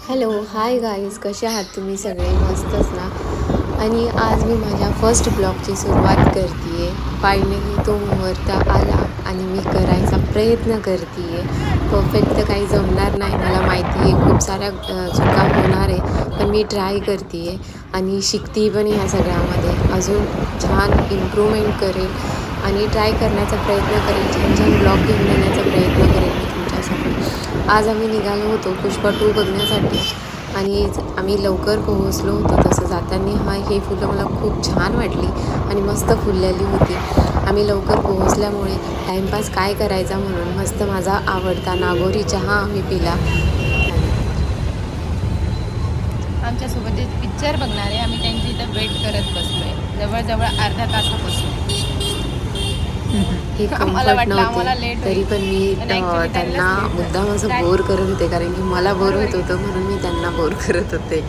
Hello hi guys, कसे आहात तुम्ही सगळे? मस्तच ना. आणि आज मी माझ्या फर्स्ट ब्लॉगची सुरुवात करते आहे. फायनली तो मुहूर्त आला आणि मी करायचा प्रयत्न करते आहे. परफेक्ट तर काही जमणार नाही, मला माहिती आहे. खूप साऱ्या चुका होणार आहे, पण मी ट्राय करते आहे आणि शिकते पण ह्या सगळ्यामध्ये. अजून छान इम्प्रूव्हमेंट करेल आणि ट्राय करण्याचा प्रयत्न करेल. छान छान ब्लॉग घेऊन येण्याचा प्रयत्न करेल मी तुमच्यासमोर. आज आम्ही निघालो होतो पुष्पा 2 बघण्यासाठी आणि आम्ही लवकर पोहोचलो होतो. तसं जाताना हे फुलं मला खूप छान वाटली आणि मस्त फुललेली होती. आम्ही लवकर पोहोचल्यामुळे टाईमपास काय करायचा म्हणून मस्त माझा आवडता नागोरी चहा आम्ही पिला. आमच्यासोबत एक पिक्चर बघणार आहे. आम्ही त्यांची इथं वेट करत बसलोय जवळजवळ अर्ध्या तासापासून. हे आम्हाला कम्फर्ट वाटलं नव्हते, आम्हाला लेट तरी होईल, पण मी पण ॲक्च्युली त्यांना त्यांनाच लेट मुद्दाम झालं. असं काय बोर करत होते, कारण की मला बोर बरोबर होत आहे. होतं म्हणून मी त्यांना बोर करत होते.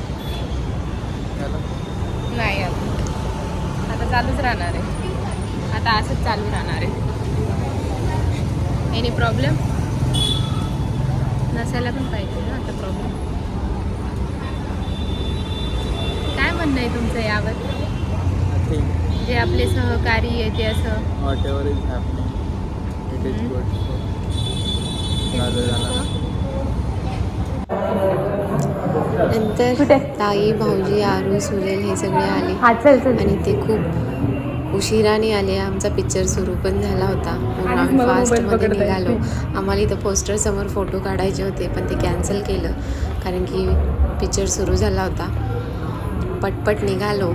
नाही आता चालूच राहणार आहे. आता असंच चालू राहणार आहे. एनी प्रॉब्लेम नसायला पण पाहिजे ना आता प्रॉब्लेम. काय म्हणणं आहे तुमचं यावर? जे आपले सहकारी आहे ते असं whatever is happening, it is good. नंतर ताई, भाऊजी, आरू, सुरेल हे सगळे आले आणि ते खूप उशिराने आले. आमचा पिक्चर सुरू पण झाला होता म्हणून आम्ही फास्टमध्ये निघालो. आम्हाला इथं पोस्टरसमोर फोटो काढायचे होते, पण ते कॅन्सल केलं कारण की पिक्चर सुरू झाला होता. पटपट निघालो.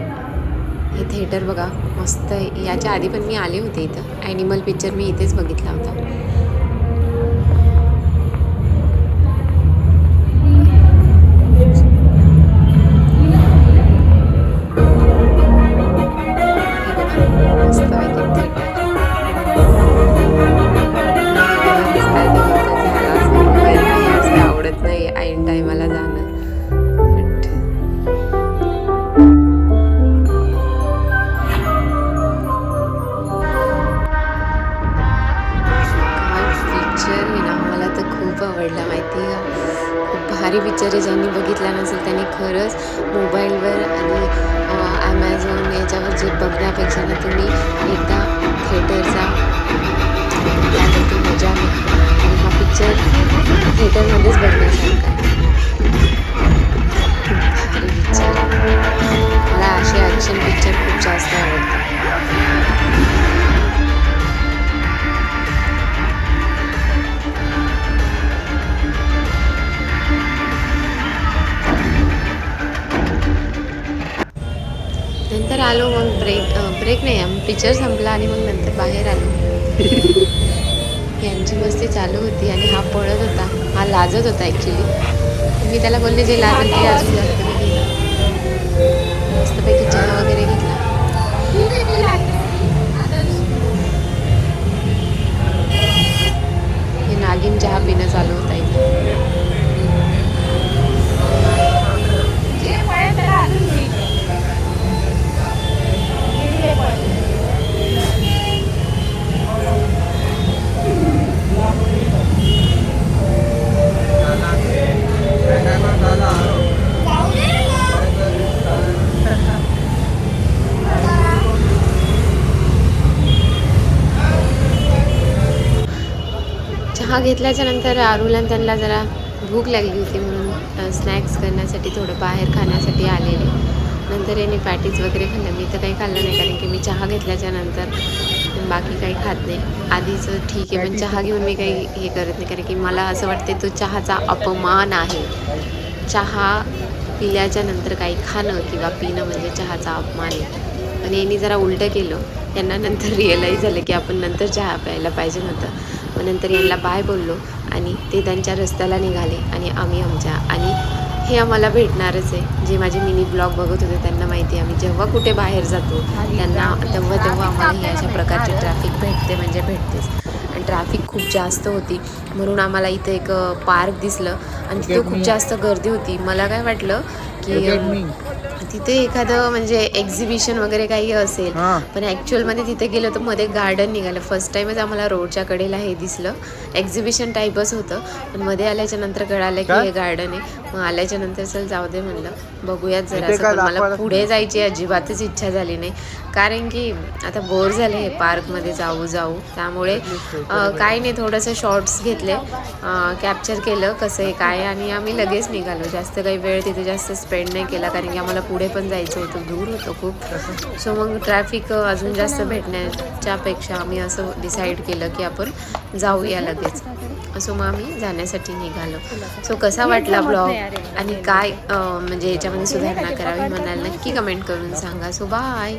हे थिएटर बघा मस्त आहे. याच्या आधी पण मी आले होते इथं. ॲनिमल पिक्चर मी इथेच बघितला होता. आवडत नाही ऐन टायमाला जाणं. पिक्चर आहे ना, मला तर खूप आवडला माहिती आहे का. खूप भारी पिक्चर आहे. ज्यांनी बघितला नसेल त्यांनी खरंच मोबाईलवर आणि ॲमेझॉन याच्यावर जे बघण्यापेक्षा ना तुम्ही एकदा थिएटरचा त्यानंतर मजा घ्या. आणि हा पिक्चर थिएटरमध्येच बघण्यासारखा आहे. खूप भारी पिक्चर आहे. मला असे ॲक्शन पिक्चर खूप जास्त आवडतात. नंतर आलो मग ब्रेक नाही, पिक्चर संपला आणि मग नंतर बाहेर आलो. यांची मस्ती चालू होती आणि हा पळत होता. हा लाजत होता ॲक्च्युली. मी त्याला बोलले जे लाजत ते अजून जास्त मी केलं. मस्तपैकी चहा वगैरे घेतला. हे नागिन चहा पिणं चालू होता इथं. चहा घेतल्याच्या नंतर आरूला त्यांना जरा भूक लागली होती म्हणून स्नॅक्स करण्यासाठी थोडं बाहेर खाण्यासाठी आलेले. नंतर याने पॅटीज वगैरे खाल्लं. मी तर काही खाल्लं नाही कारण की मी चहा घेतल्याच्या नंतर बाकी काही खात नाही. आधीच ठीक आहे, पण चहा घेऊन मी काही हे करत नाही कारण की मला असं वाटते तो चहाचा अपमान आहे. चहा पिल्याच्या नंतर काही खाणं किंवा पिणं म्हणजे चहाचा अपमान आहे. पण यांनी जरा उलटं केलं. यांना नंतर रिअलाईज झालं की आपण नंतर चहा प्यायला पाहिजे नव्हतं. मग नंतर यांना बाय बोललो आणि ते त्यांच्या रस्त्याला निघाले आणि आम्ही आमच्या. आणि हे आम्हाला भेटणारच आहे. जे माझे मिनी ब्लॉग बघत होते त्यांना माहिती आहे, आम्ही जेव्हा कुठे बाहेर जातो त्यांना तेव्हा आम्हाला हे अशा प्रकारची ट्रॅफिक भेटते म्हणजे भेटतेच. आणि ट्रॅफिक खूप जास्त होती म्हणून आम्हाला इथं एक पार्क दिसलं आणि तिथं खूप जास्त गर्दी होती. मला काय वाटलं की तिथे एखादं म्हणजे एक्झिबिशन वगैरे काही असेल, हां. पण ॲक्च्युअलमध्ये तिथे गेलो तर मध्ये गार्डन निघालं. फर्स्ट टाईमच आम्हाला रोडच्या कडेला हे दिसलं. एक्झिबिशन टाईपच होतं, पण मध्ये आल्याच्या नंतर कळालं की हे गार्डन आहे. मग आल्याच्या नंतर चल जाऊ दे म्हणलं, बघूयात जरा इथे असं. काय पण मला दाखवायलाच पुढे नाही. जायची अजिबातच इच्छा झाली नाही, कारण की आता बोर झाले हे पार्कमध्ये जाऊ त्यामुळे काही नाही, थोडंसं शॉर्ट्स घेतले, कॅप्चर केलं कसं आहे काय, आणि आम्ही लगेच निघालो. जास्त काही वेळ तिथे जास्त स्पेंड नाही केला, कारण की आम्हाला पुढे पण जायचं होतं, दूर होतं खूप. सो मग ट्रॅफिक अजून जास्त भेटण्याच्या पेक्षा आम्ही असं डिसाईड केलं की आपण जाऊया लगेच. सो मग आम्ही जाण्यासाठी निघालो. सो कसा वाटला ब्लॉग आणि काय म्हणजे याच्यामध्ये सुधारणा करावी म्हणाल नक्की कमेंट करून सांगा. So bye.